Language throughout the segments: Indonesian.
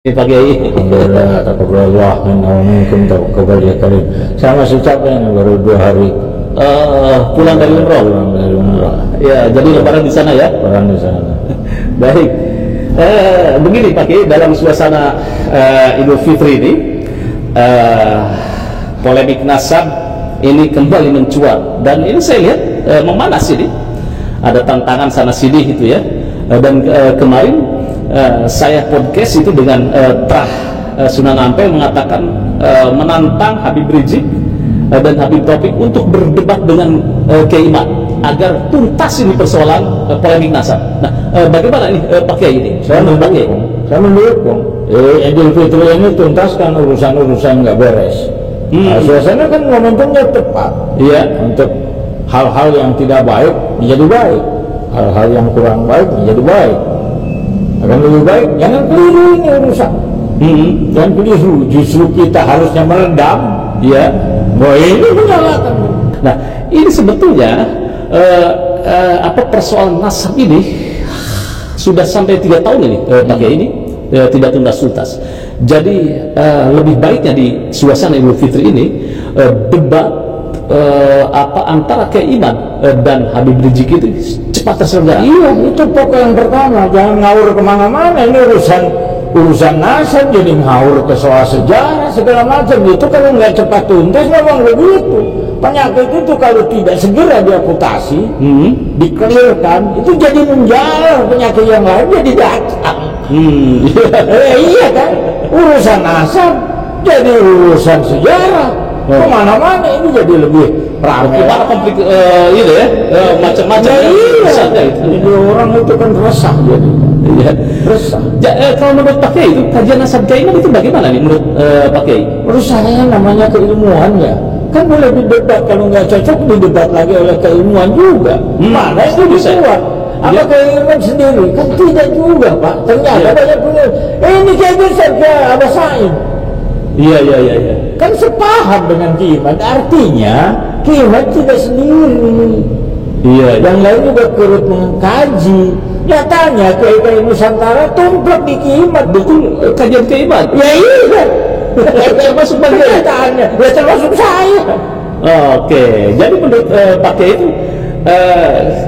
Ini Pak Kiai. Alhamdulillah, taqabbalallah minna wa minkum, taqabbal ya karim. Saya masih capek nih, baru 2 hari Pulang dari umroh. Ya, jadi lebaran di sana ya. Lebaran di sana. Baik. Begini Pak Kiai, dalam suasana Idul Fitri ini, polemik nasab ini kembali mencuat, dan ini saya lihat memanas ini. Ada tantangan sana sini gitu ya. Dan kemarin saya podcast itu dengan Sunan Ampel mengatakan menantang Habib Rizik dan Habib Taufik untuk berdebat dengan Kiai Imad agar tuntas ini persoalan polemik nasab. Nah, bagaimana ini Pak Kiai ini? Saya mendukung. Idul Fitri ini tuntaskan urusan-urusan nggak beres. Nah, suasana kan momentumnya tepat. Iya. Untuk hal-hal yang tidak baik menjadi baik, hal-hal yang kurang baik menjadi baik. Akan lebih baik, jangan keliru ini urusan. Jangan keliru, justru kita harusnya meredam. Ya, bahwa ini menyalahkan. Nah, ini sebetulnya persoalan nasab ini sudah sampai 3 tahun ini pakai ini tidak tuntas. Jadi lebih baiknya di suasana Idul Fitri ini debat antara Kiai Imad dan Habib Rizik itu cepat terselenggara. Iya, itu pokok yang pertama. Jangan ngawur kemana-mana. Ini urusan nasab jadi ngawur ke soal sejarah segala macam. Itu kalau nggak cepat tuntas memang begitu. Penyakit itu kalau tidak segera diamputasi, dikelirkan, itu jadi menjalar penyakit yang lain jadi datang. Iya kan? Urusan nasab jadi urusan sejarah. Kemana-mana ini jadi lebih ramai. Gimana konflik itu ya, macam-macam. Iya. Jadi orang itu kan resah jadi. Iya. Resah. Kalau menurut Pak Kiai itu kajian nasab Kiai Imad itu bagaimana nih menurut Pak Kiai? Menurut saya namanya keilmuan ya. Kan boleh didebat, kalau nggak cocok didebat lagi oleh keilmuan juga. Mana itu bisa kuat? Apa keilmuan sendiri? Kan tidak juga Pak. Ternyata banyak punya. Ini kayak bisa ke Abah Said. Iya. Kan sepaham dengan Kiai Imad. Artinya Kiai Imad tidak sendiri. Iya. Yang lain juga turut mengkaji. Nyatanya Kiai Nusantara tumplek di Kiai Imad. Betul, kajian Kiai Imad. Ya iya. Termasuk bagian. Ya termasuk saya. Oke. Jadi menurut Pak Kiai itu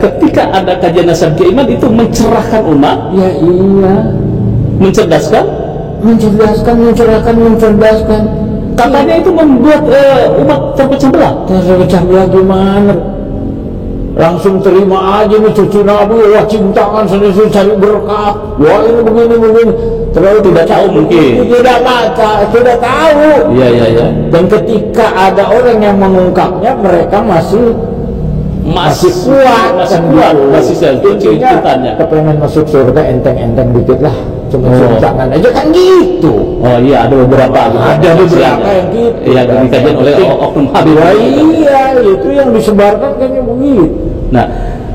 ketika ada kajian nasab Kiai Imad itu mencerahkan umat. Ya iya. Mencerdaskan. Mencerdaskan. Katanya itu membuat umat terpecah belah. Terpecah belah gimana? Langsung terima aja nih cucu Nabi, wah cintaan sendiri cari berkah. Wah ini begini. Terlalu tidak tahu mungkin. Tidak baca, tidak tahu. Iya. Dan ketika ada orang yang mengungkapnya, mereka masih kuat, masih ceritanya. Kepengen masuk surga enteng-enteng dikit lah. Cuma tangan aja kan gitu. Oh iya, ada beberapa yang gitu. Yang dikajian oleh oknum Habib. Iya, itu yang disebarkan kayaknya begitu. Nah,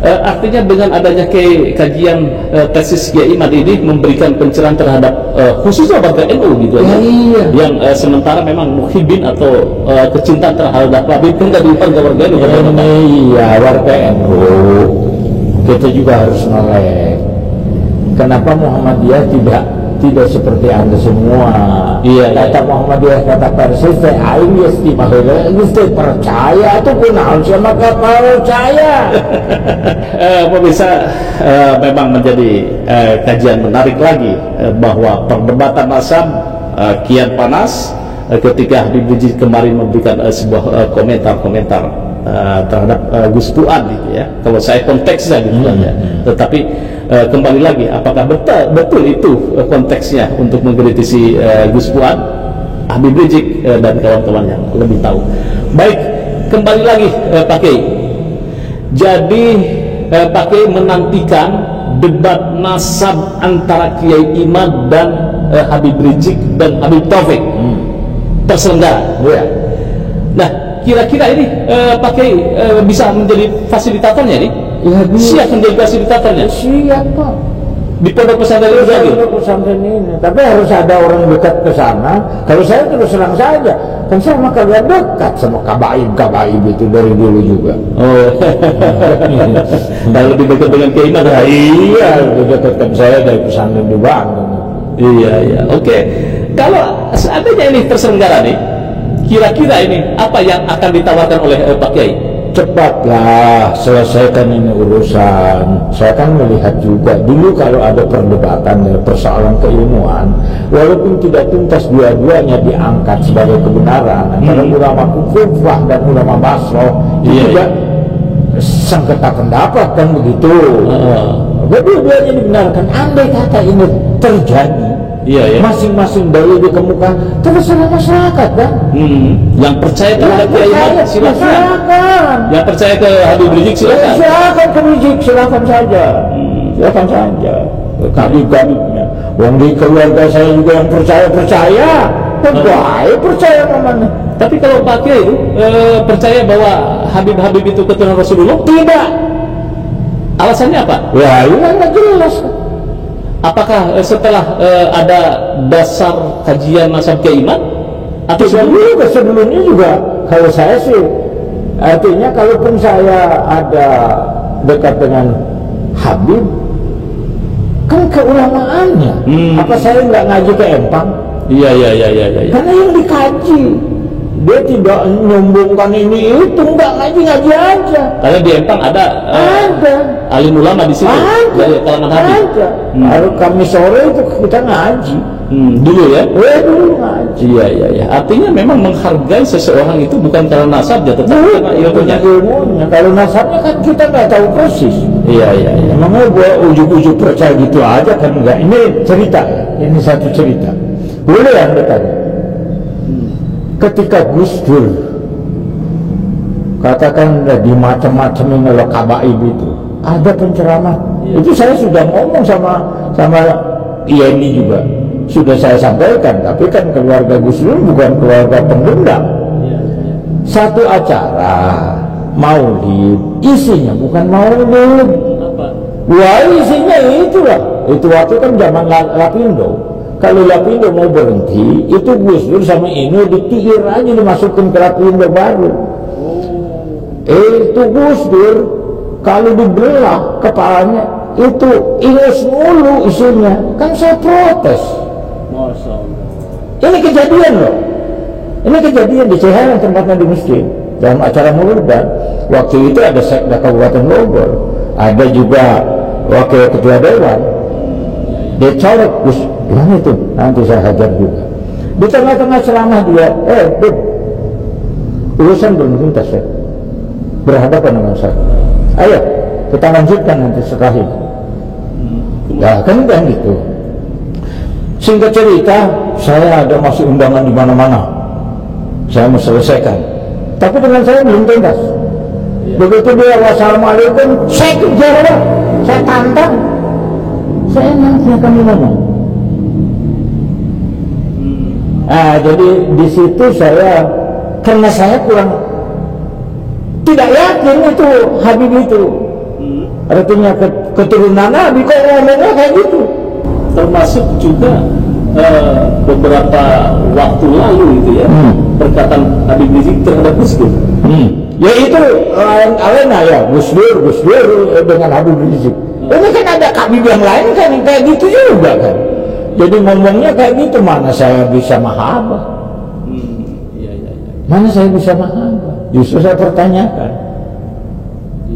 artinya dengan adanya kajian tesis Kiai Imad ini memberikan pencerahan terhadap khususnya warga NU gitu ya. Iya. Yang sementara memang muhibin atau kecintaan terhadap Habib kan tadi warga NU. Iya, warga NU. Kita juga harus melek. Kenapa Muhammadiyah tidak seperti Anda semua? Iya. Kata Muhammadiyah, kata Persis, aing istimewa, mesti percaya atau pun sama percaya. Pemirsa, memang menjadi kajian menarik lagi bahwa perdebatan nasab kian panas ketika Habib Rizik kemarin memberikan sebuah komentar terhadap Gus Fuad gitu ya. Kalau saya konteksnya gitu ya. Tetapi kembali lagi, apakah betul itu konteksnya untuk mengkritisi Gus Fuad? Habib Rizik dan kawan-kawannya lebih tahu. Baik, kembali lagi Pak Kiai. Jadi Pak Kiai menantikan debat nasab antara Kiai Imad dan Habib Rizik dan Habib Taufik terselenggara. Ya. Nah, kira-kira ini Pak Kiai bisa menjadi fasilitatornya nih? Ya, siap menjadi fasilitatornya? Siap Pak. Di pondok pesantren ini. Pondok pesantren ini. Tapi harus ada orang dekat ke sana. Kalau saya terus terang saja, kan saya sama kalian dekat sama kabaib itu dari dulu juga. Oh. Dan lebih dekat dengan Kiai Imad. Iya, lebih dekat saya dari pesantren di Bandung. Iya, iya. Oke. Kalau seandainya ini terselenggara nih, kira-kira ini apa yang akan ditawarkan oleh Pak Kiai? Cepatlah selesaikan ini urusan. Saya kan melihat juga dulu kalau ada perdebatan dan persoalan keilmuan, walaupun tidak tuntas dua-duanya diangkat sebagai kebenaran antara ulama Kufah dan ulama Basroh, itu juga sengketa pendapat kan begitu. Dua-duanya dibenarkan. Andai kata ini terjadi, masing-masing dalil dikemukakan, terserah masyarakat kan. Yang percaya terhadap Kiai Imam silakan. Yang percaya ke Habib Rizik silakan. Silakan ke Rizik, silakan saja. Silakan saja. Habib-habibnya. Wong di keluarga saya juga yang percaya. Baik percaya namanya. Tapi kalau Pak Kiai itu percaya bahwa Habib-habib itu keturunan Rasulullah? Tidak. Alasannya apa? Ya, ini nggak jelas. Apakah setelah ada dasar kajian mazhab Kiai Imam? Atau sebelumnya juga kalau saya sih, artinya kalaupun saya ada dekat dengan Habib, kan keulamaannya. Apa saya nggak ngaji ke Empang? Iya. Karena yang dikaji, dia tidak menyombongkan ini itu, nggak ngaji aja. Karena di Empang ada alim ulama di sini dari kalangan Habib. Kalau kami sore itu kita ngaji. Dulu ya? Dulu ngaji. Iya. Artinya memang menghargai seseorang itu bukan karena nasabnya, tetapi karena ilmunya. Kalau nasabnya kan kita nggak tahu persis. Iya. Emangnya gua ujuk-ujuk percaya gitu aja kan enggak? Ini cerita ya. Ini satu cerita. Boleh Anda tanya? Ketika Gus Dur katakan di macam-macam ini loh kabaib itu ada penceramah, itu saya sudah ngomong sama INI juga, sudah saya sampaikan. Tapi kan keluarga Gus Dur bukan keluarga pengundang. Satu acara maulid, isinya bukan maulid. Wah, isinya itulah. Itu waktu kan zaman Lapindo. Kalau Lapindo mau berhenti, itu Gus Dur sama ini ditikir aja, dimasukin ke Lapindo baru. Itu Gus Dur kalau dibelah kepalanya itu ingus mulu isinya. Kan saya protes. Masya Allah. Ini kejadian loh. Ini kejadian di Ciherang, tempatnya di masjid, dalam acara muludan. Waktu itu ada Sekda Kabupaten Bogor, ada juga wakil ketua dewan. Dia colek, Gus, gimana itu? Nanti saya hajar juga. Di tengah-tengah ceramah dia, Beb, urusan belum tuntas ya, berhadapan dengan saya. Ayo, kita lanjutkan nanti setelah ini. Ya kan gitu. Singkat cerita, saya ada masih undangan di mana-mana. Saya mau selesaikan. Tapi dengan saya belum tuntas. Begitu dia wassalamualaikum, saya kejar, saya tantang. Saya nanti akan ngomong. Jadi di situ saya, karena saya kurang tidak yakin itu Habib itu. Artinya keturunan Nabi kok ngomongnya kayak gitu. Termasuk juga beberapa waktu lalu itu ya, perkataan Habib Rizik terhadap Gus Dur. Ya itu alena ya, Gus Dur dengan Habib Rizik. Ini kan ada Habib yang lain kan yang kayak gitu juga kan. Jadi ngomongnya kayak gitu, mana saya bisa mahabah? Mana saya bisa mahabah? Justru saya pertanyakan.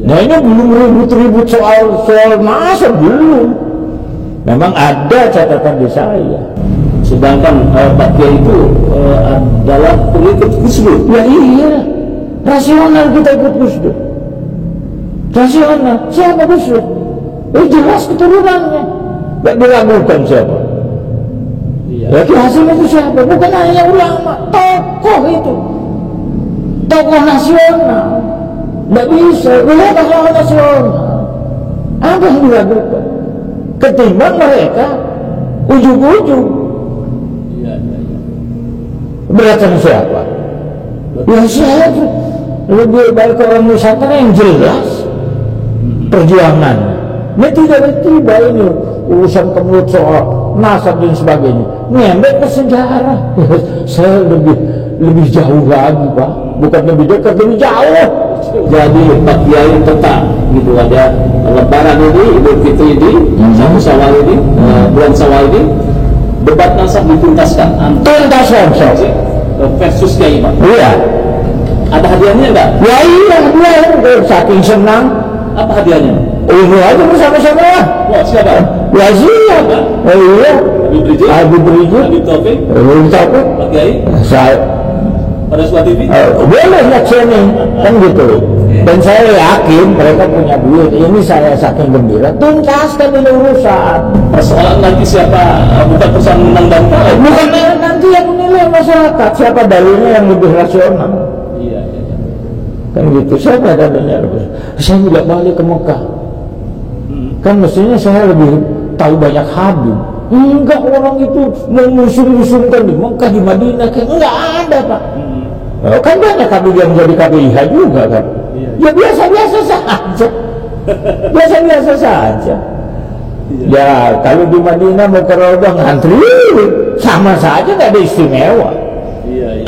Nah ini belum ribut-ribut soal masa belum. Memang ada catatan di saya. Sedangkan Pak Kiai itu adalah pengikut Gus Dur. Ya iya, rasional kita ikut Gus Dur. Rasional, siapa Gus Dur? Jelas keturunannya, gak diragukan siapa. Ya Ki Hasim itu siapa? Bukan hanya ulama, tokoh itu, tokoh nasional. Gak bisa, beliau tokoh nasional. Apa yang diragukan? Ketimbang mereka ujung-ujung beratan siapa? Ya saya lebih baik orang Nusantara yang jelas perjuangannya. Ini tiba-tiba ini urusan kemudian soal nasab dan sebagainya nyembek ke sejarah. Saya lebih jauh lagi Pak, bukan lebih dekat, lebih jauh. Jadi Pak Kiai tetap gitu ada Lebaran ini, Idul Fitri ini, satu Syawal ini, bulan Syawal ini debat nasab dituntaskan Tuntaskan, Sob. versus Kiai Imam. Iya. Ada hadiahnya enggak? Ya iya, dia saking senang. Apa hadiahnya? Ini aja bersama-sama lah. Wah, siapa? Ya siap. Oh iya. Habib Rizik, Habib Rizik, Habib Taufik, Pak Kiai, saya pada suatu TV. boleh lihat sini kan gitu. Dan saya yakin mereka punya duit. Ini saya saking gembira. Tuntaskan ini urusan. Persoalan nanti siapa, bukan persoalan menang dan kalah. Bukan nanti yang menilai masyarakat. Siapa dalilnya yang lebih rasional. Iya. Kan gitu. Siapa dalilnya lebih. Saya tidak balik ke Mekah. Kan mestinya saya lebih tahu banyak Habib. Enggak, orang itu mengusung-usungkan di Mekah, di Madinah. Kan enggak ada, Pak. Kan banyak Habib yang jadi KBIH juga kan. Ya biasa-biasa saja. Biasa-biasa saja. Ya kalau di Madinah mau ke Raudhah ngantri sama saja, nggak ada istimewa.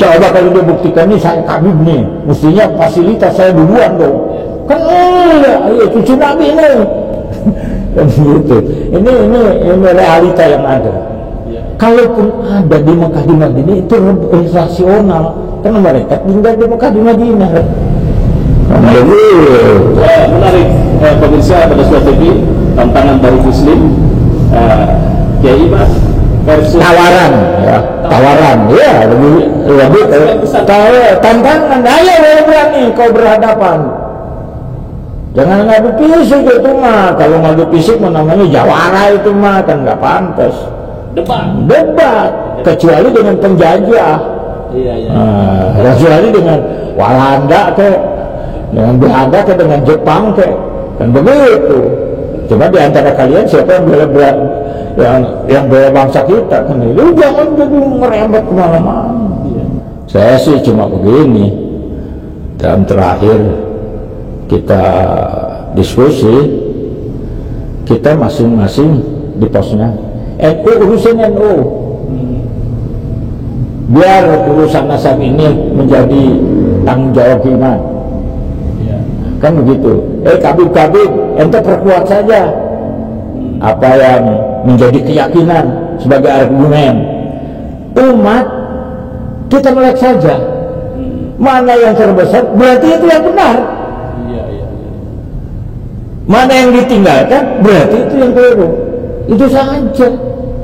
Coba kalau dia buktikan nih saya Habib nih, mestinya fasilitas saya duluan dong. Kan iya cucu Nabi ini. Kan gitu. Ini realita yang ada. Kalaupun ada di Mekah di Madinah itu rasional, karena mereka tinggal di Mekah di Madinah. Menarik pemirsa pada suatu TV, tantangan dari Muslim, Kiai Imam versus tawaran, ya lebih tantangan. Ayo berani kau berhadapan. Jangan ngadu fisik itu mah. Kalau ngadu fisik mah namanya jawara itu mah, kan nggak pantas. Debat kecuali dengan penjajah. Kecuali dengan Walanda dengan Belanda dengan Jepang kan begitu. Coba di antara kalian siapa yang bela bangsa kita kan? Lu jangan jadi merembet kemana-mana. Saya sih cuma begini. Dan terakhir kita diskusi, kita masing-masing di posnya. NU urusin NU. Biar urusan nasab ini menjadi tanggung jawab iman. Kan begitu. Kabib, ente perkuat saja apa yang menjadi keyakinan sebagai argumen. Umat kita melek saja. Mana yang terbesar berarti itu yang benar. Mana yang ditinggalkan berarti itu yang keliru. Itu saja.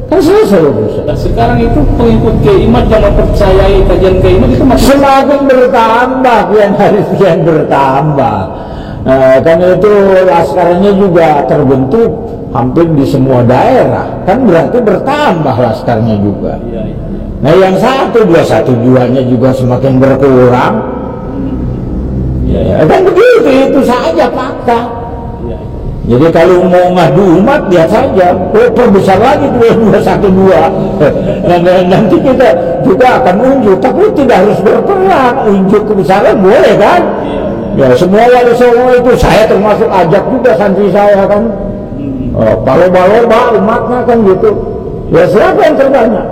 Kan selesai urusan. Nah, sekarang itu pengikut Kiai Imam yang mempercayai kajian Kiai Imam itu masih semakin bertambah, kian hari kian bertambah. Karena itu laskarnya juga terbentuk hampir di semua daerah. Kan berarti bertambah laskarnya juga. Nah yang 212-nya juga semakin berkurang. Kan begitu, itu saja fakta. Jadi kalau mau ngadu umat, lihat saja. Perbesar lagi 212. Nanti kita juga akan unjuk, tapi tidak harus berperang. Unjuk kebesaran boleh kan? Ya semua wali songo itu saya termasuk ajak juga santri saya kan. Balo-balo umatnya kan gitu. Ya siapa yang terbanyak?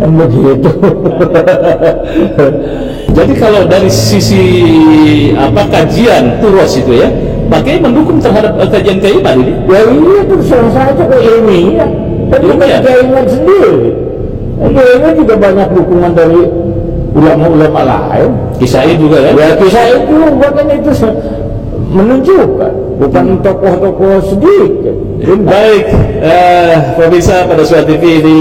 Kan begitu. Jadi kalau dari sisi kajian Turos itu ya, pakai mendukung terhadap kajian Kiai Imam ini? Ya iya terus saja ke ilmiah. Tapi Kiai Imam sendiri. Kiai Imam juga banyak dukungan dari ulama-ulama lain. Kisai juga ya? Ya kisah itu bahkan itu menunjukkan bukan tokoh-tokoh sedikit. Baik, pemirsa pada suatu TV ini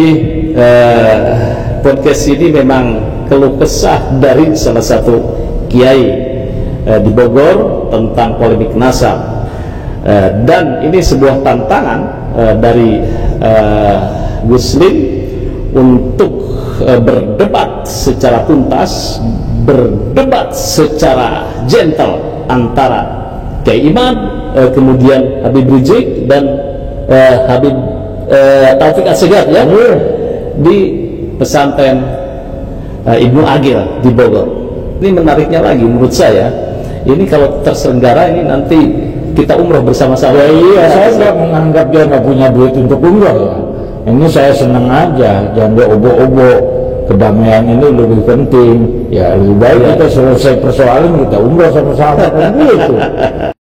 podcast ini memang keluh kesah dari salah satu kiai di Bogor tentang polemik nasab, dan ini sebuah tantangan dari Muslim untuk berdebat secara tuntas, berdebat secara gentle antara Kiai Imam, kemudian Habib Rizik dan Habib Taufik Assegaf ya, di pesantren Ibnu Agil di Bogor. Ini menariknya lagi menurut saya, ini kalau terselenggara ini nanti kita umroh bersama-sama. Iya, saya nggak menganggap dia nggak punya duit untuk umroh ya. Ini saya senang aja, jangan dia obo-obo. Kedamaian ini lebih penting. Ya lebih baik kita selesai persoalan, kita umroh sama-sama kan gitu.